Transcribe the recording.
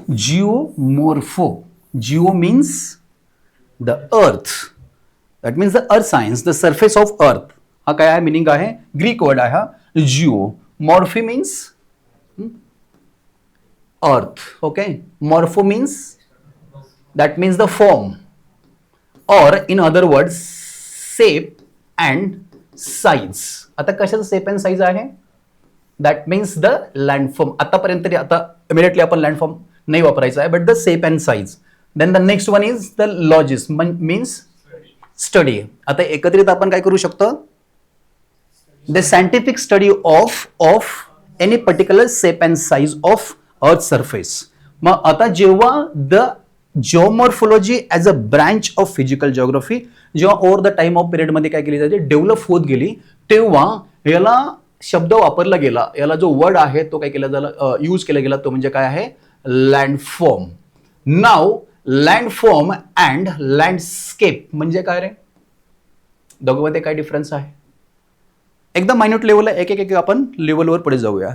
जिओमॉर्फो. Geo means the earth, that means the earth science, the surface of earth. हा काय आहे meaning आहे, Greek word आहे हा Jio. Morphy means earth. Okay, morpho means that means the form, or in other words shape and size. आता कशाचं shape and size आहे, that means the landform. आतापर्यंत तरी आता immediately आपण landform नाही वापरायचा आहे, but the shape and size. Then the next one is the logis, means study. आता एकत्रित आपण काय करू शकतो, the scientific study of any particular shape and size of earth surface. मग आता जेव्हा the geomorphology as a branch of physical geography जेव्हा ओव्हर द टाइम ऑफ पिरियडमध्ये काय केली जाते, डेव्हलप होत गेली, तेव्हा याला शब्द वापरला गेला, याला जो वर्ड आहे तो काय केला झाला, यूज केला गेला, तो म्हणजे काय आहे, लँडफॉर्म. नाव लँडफॉर्म अँड लँडस्केप म्हणजे काय रे, दोघांमध्ये काय डिफरन्स आहे, एकदम मायन्यूट लेवलला एक एक आपण लेवलवर पुढे जाऊया.